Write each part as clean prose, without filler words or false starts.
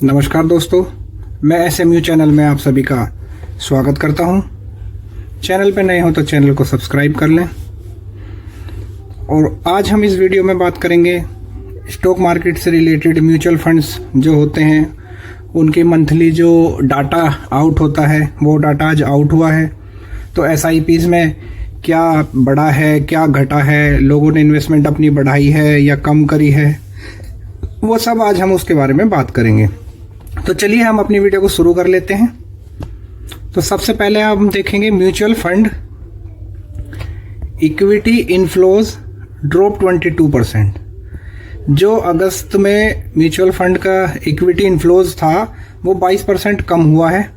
नमस्कार दोस्तों, मैं SMU चैनल में आप सभी का स्वागत करता हूं। चैनल पे नए हो तो चैनल को सब्सक्राइब कर लें। और आज हम इस वीडियो में बात करेंगे स्टॉक मार्केट से रिलेटेड म्यूचुअल फंड्स जो होते हैं उनके मंथली जो डाटा आउट होता है वो डाटा आज आउट हुआ है। तो SIPs में क्या बढ़ा है, क्या घटा है, लोगों ने इन्वेस्टमेंट अपनी बढ़ाई है या कम करी है, वो सब आज हम उसके बारे में बात करेंगे। तो चलिए हम अपनी वीडियो को शुरू कर लेते हैं। तो सबसे पहले हम देखेंगे mutual fund equity inflows drop 22%। जो अगस्त में म्यूचुअल फंड का इक्विटी इनफ्लोज था वो 22% कम हुआ है,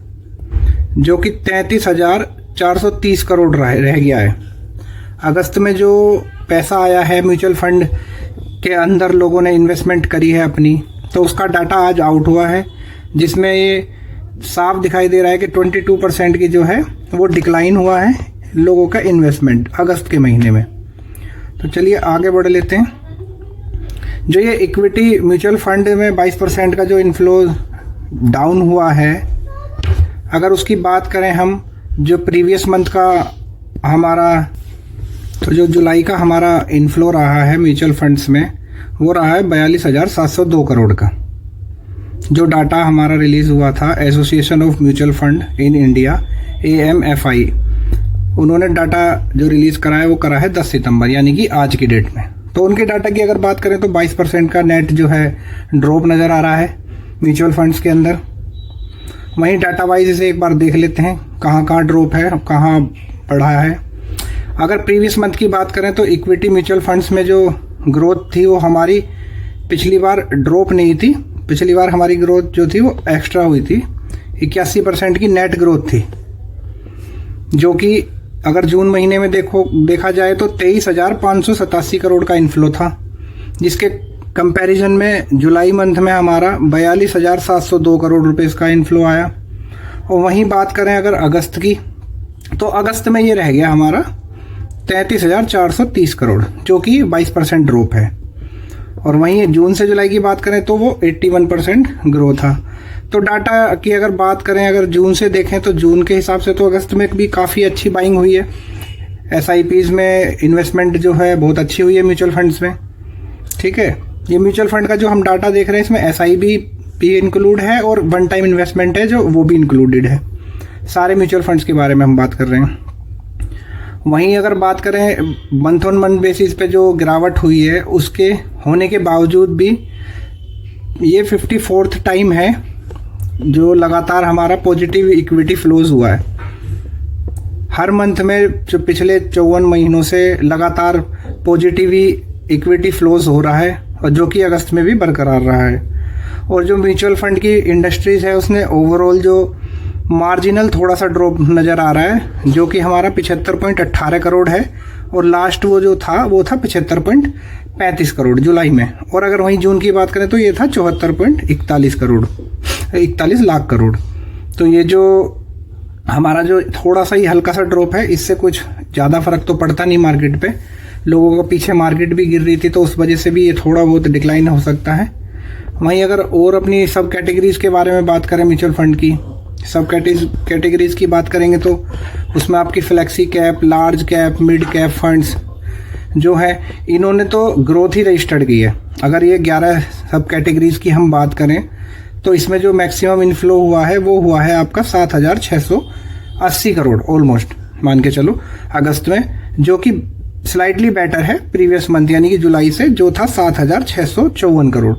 जो कि 33,430 करोड़ रह गया है। अगस्त में जो पैसा आया है म्यूचुअल फंड के अंदर लोगों ने इन्वेस्टमेंट करी है अपनी, तो उसका डाटा आज आउट हुआ है, जिसमें ये साफ दिखाई दे रहा है कि 22% की जो है वो डिक्लाइन हुआ है लोगों का इन्वेस्टमेंट अगस्त के महीने में। तो चलिए आगे बढ़ लेते हैं। जो ये इक्विटी म्यूचुअल फंड में 22% का जो इनफ्लो डाउन हुआ है, अगर उसकी बात करें हम, जो प्रीवियस मंथ का हमारा, तो जो जुलाई का हमारा इनफ्लो रहा है म्यूचुअल फंड्स में वो रहा है 42,702 करोड़ का। जो डाटा हमारा रिलीज़ हुआ था association of mutual fund in India AMFI, उन्होंने डाटा जो रिलीज़ करा है वो करा है 10 सितंबर यानी कि आज की डेट में। तो उनके डाटा की अगर बात करें तो 22% का नेट जो है ड्रॉप नज़र आ रहा है म्यूचुअल फंड्स के अंदर। वहीं डाटा वाइज इसे एक बार देख लेते हैं कहाँ ड्रॉप है, कहाँ बढ़ा है। अगर प्रीवियस मंथ की बात करें तो इक्विटी म्यूचुअल फंड्स में जो ग्रोथ थी वो हमारी पिछली बार ड्रॉप नहीं थी। पिछली बार हमारी ग्रोथ जो थी वो एक्स्ट्रा हुई थी, 81% की नेट ग्रोथ थी, जो कि अगर जून महीने में देखा जाए तो 23,587 करोड़ का इनफ्लो था, जिसके कंपैरिजन में जुलाई मंथ में हमारा 42,702 करोड़ रुपए का इनफ्लो आया। और वहीं बात करें अगर अगस्त की, तो अगस्त में ये रह गया हमारा 33,430 करोड़, जो कि 22% ड्रॉप है। और वहीं जून से जुलाई की बात करें तो वो 81% ग्रो था। तो डाटा की अगर बात करें, अगर जून से देखें तो जून के हिसाब से तो अगस्त में भी काफ़ी अच्छी बाइंग हुई है। SIPs में इन्वेस्टमेंट जो है बहुत अच्छी हुई है म्यूचुअल फंड्स में। ठीक है, ये म्यूचुअल फंड का जो हम डाटा देख रहे हैं इसमें SIP भी इंक्लूड है और वन टाइम इन्वेस्टमेंट है जो वो भी इंक्लूडेड है। सारे म्यूचुअल फंड्स के बारे में हम बात कर रहे हैं। वहीं अगर बात करें मंथ ऑन मंथ बेसिस पे जो गिरावट हुई है, उसके होने के बावजूद भी ये 54th टाइम है जो लगातार हमारा पॉजिटिव इक्विटी फ्लोज हुआ है। हर मंथ में जो पिछले 54 महीनों से लगातार पॉजिटिव इक्विटी फ्लोज हो रहा है, और जो कि अगस्त में भी बरकरार रहा है। और जो म्यूचुअल फंड की इंडस्ट्रीज है उसने ओवरऑल जो मार्जिनल थोड़ा सा ड्रॉप नज़र आ रहा है, जो कि हमारा 75.18 करोड़ है, और लास्ट वो जो था वो था 75.35 करोड़ जुलाई में। और अगर वहीं जून की बात करें तो ये था 41 लाख करोड़। तो ये जो हमारा जो थोड़ा सा ही हल्का सा ड्रॉप है, इससे कुछ ज़्यादा फर्क तो पड़ता नहीं मार्केट पे। लोगों को पीछे मार्केट भी गिर रही थी तो उस वजह से भी ये थोड़ा बहुत डिक्लाइन हो सकता है। वहीं अगर और अपनी सब कैटेगरीज के बारे में बात करें, म्यूचुअल फंड की सब कैटेगरीज की बात करेंगे तो उसमें आपकी flexi cap, large cap, mid cap funds जो है इन्होंने तो ग्रोथ ही रजिस्टर्ड की है। अगर ये 11 सब कैटेगरीज की हम बात करें तो इसमें जो मैक्सिमम इनफ्लो हुआ है वो हुआ है आपका 7,680 करोड़ ऑलमोस्ट, मान के चलो अगस्त में, जो कि स्लाइटली बेटर है प्रीवियस मंथ यानी कि जुलाई से, जो था 7,654 करोड़।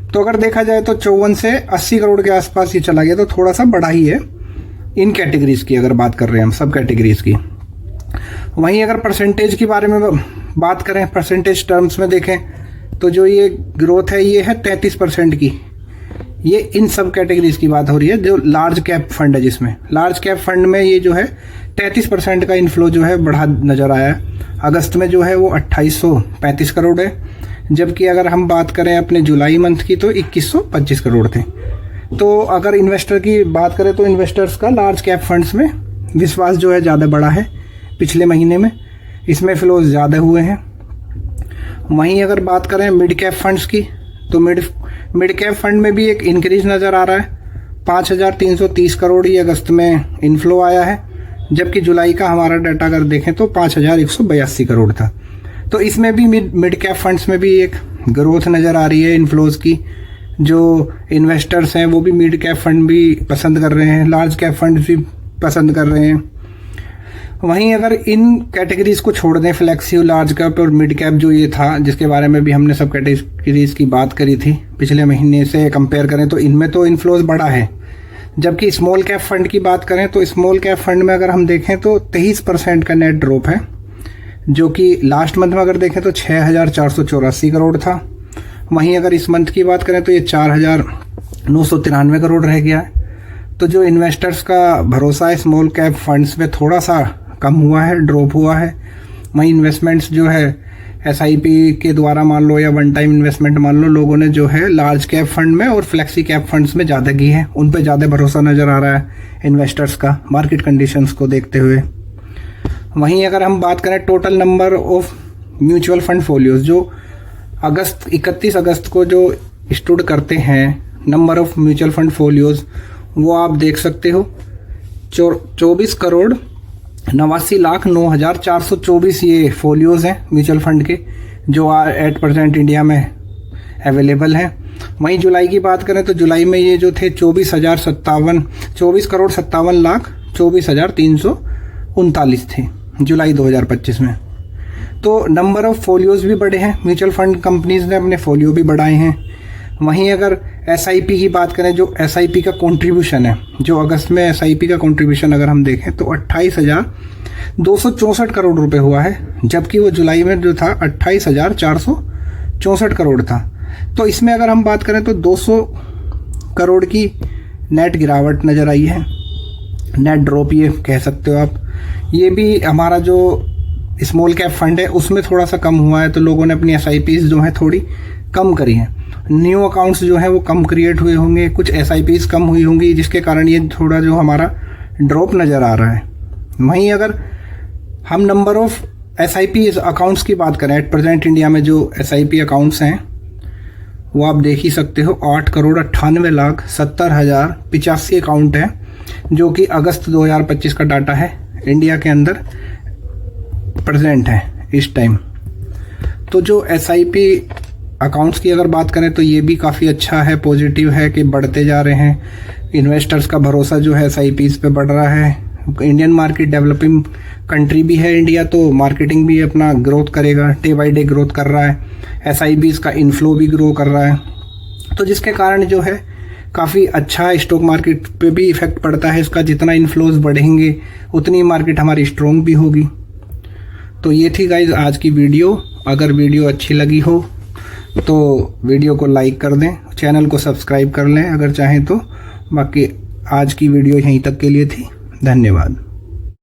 तो अगर देखा जाए तो 54 से 80 करोड़ के आसपास ही चला गया, तो थोड़ा सा बड़ा ही है इन कैटेगरीज की अगर बात कर रहे हैं हम सब कैटेगरीज की। वहीं अगर परसेंटेज के बारे में बात करें, परसेंटेज टर्म्स में देखें तो जो ये ग्रोथ है ये है 33% की। ये इन सब कैटेगरीज की बात हो रही है जो लार्ज कैप फंड है, जिसमें लार्ज कैप फंड में ये जो है 33% का इनफ्लो जो है बढ़ा नजर आया है। अगस्त में जो है वो 2,835 करोड़ है, जबकि अगर हम बात करें अपने जुलाई मंथ की तो 2,125 करोड़ थे। तो अगर इन्वेस्टर की बात करें तो इन्वेस्टर्स का लार्ज कैप फंड्स में विश्वास जो है ज़्यादा बड़ा है पिछले महीने में, इसमें फ्लोज ज़्यादा हुए हैं। वहीं अगर बात करें मिड कैप फंड्स की तो मिड कैप फंड में भी एक इंक्रीज नज़र आ रहा है। 5,330 करोड़ ही अगस्त में इनफ्लो आया है, जबकि जुलाई का हमारा डाटा अगर देखें तो 5,182 करोड़ था। तो इसमें भी मिड कैप फंड्स में भी एक ग्रोथ नज़र आ रही है इनफ्लोज की। जो इन्वेस्टर्स हैं वो भी मिड कैप फंड भी पसंद कर रहे हैं, लार्ज कैप फंड भी पसंद कर रहे हैं। वहीं अगर इन कैटेगरीज को छोड़ दें, फ्लेक्सिव, लार्ज कैप और मिड कैप जो ये था, जिसके बारे में भी हमने सब कैटेगरीज की बात करी थी पिछले महीने से कंपेयर करें, तो इनमें तो इनफ्लोज बड़ा है। जबकि स्मॉल कैप फंड की बात करें तो स्मॉल कैप फंड में अगर हम देखें तो 23% का नेट ड्रॉप है, जो कि लास्ट मंथ में अगर देखें तो 6,484 करोड़ था। वहीं अगर इस मंथ की बात करें तो ये 4,993 करोड़ रह गया है। तो जो इन्वेस्टर्स का भरोसा है स्मॉल कैप फंड्स में थोड़ा सा कम हुआ है, ड्रॉप हुआ है। वहीं इन्वेस्टमेंट्स जो है SIP के द्वारा मान लो या वन टाइम इन्वेस्टमेंट मान लो, लोगों ने जो है लार्ज कैप फंड में और फ्लेक्सी कैप फंड्स में ज़्यादा की है, उन पे ज़्यादा भरोसा नज़र आ रहा है इन्वेस्टर्स का मार्केट कंडीशंस को देखते हुए। वहीं अगर हम बात करें total number of mutual fund folios जो 31 अगस्त को जो स्टूड करते हैं, number of mutual fund folios वो आप देख सकते हो 24,89,09,424 ये फोलियोज हैं म्यूचुअल फंड के, जो 8% इंडिया में अवेलेबल हैं। वहीं जुलाई की बात करें तो जुलाई में ये जो थे 24,57,24,24,339 थे जुलाई 2025 में। तो नंबर ऑफ फोलियोज भी बढ़े हैं, म्यूचुअल फंड कंपनीज ने अपने फोलियो भी बढ़ाए हैं। वहीं अगर SIP की बात करें, जो SIP का कंट्रीब्यूशन है, जो अगस्त में SIP का कंट्रीब्यूशन अगर हम देखें तो 28,264 करोड़ रुपए हुआ है, जबकि वो जुलाई में जो था 28,464 करोड़ था। तो इसमें अगर हम बात करें तो 200 करोड़ की नेट गिरावट नज़र आई है, नेट ड्रॉप ये कह सकते हो आप। ये भी हमारा जो स्मॉल कैप फंड है उसमें थोड़ा सा कम हुआ है, तो लोगों ने अपनी SIPs जो है थोड़ी कम करी हैं। न्यू अकाउंट्स जो है वो कम क्रिएट हुए होंगे, कुछ SIPs कम हुई होंगी, जिसके कारण ये थोड़ा जो हमारा ड्रॉप नज़र आ रहा है। वहीं अगर हम नंबर ऑफ SIP अकाउंट्स की बात करें, एट प्रेजेंट इंडिया में जो SIP अकाउंट्स हैं वो आप देख ही सकते हो, 8,98,70,085 अकाउंट है, जो कि अगस्त 2025 का डाटा है, इंडिया के अंदर प्रेजेंट है इस टाइम। तो जो SIP अकाउंट्स की अगर बात करें तो ये भी काफ़ी अच्छा है, पॉजिटिव है कि बढ़ते जा रहे हैं। इन्वेस्टर्स का भरोसा जो है SIPs पे बढ़ रहा है। इंडियन मार्केट डेवलपिंग कंट्री भी है इंडिया, तो मार्केटिंग भी अपना ग्रोथ करेगा, डे बाई डे ग्रोथ कर रहा है। SIPs का इनफ्लो भी ग्रो कर रहा है, तो जिसके कारण जो है काफ़ी अच्छा स्टॉक मार्केट पे भी इफेक्ट पड़ता है इसका। जितना इनफ्लोज बढ़ेंगे उतनी मार्केट हमारी स्ट्रॉन्ग भी होगी। तो ये थी गाइज आज की वीडियो। अगर वीडियो अच्छी लगी हो तो वीडियो को लाइक कर दें, चैनल को सब्सक्राइब कर लें अगर चाहें तो। बाकी आज की वीडियो यहीं तक के लिए थी। धन्यवाद।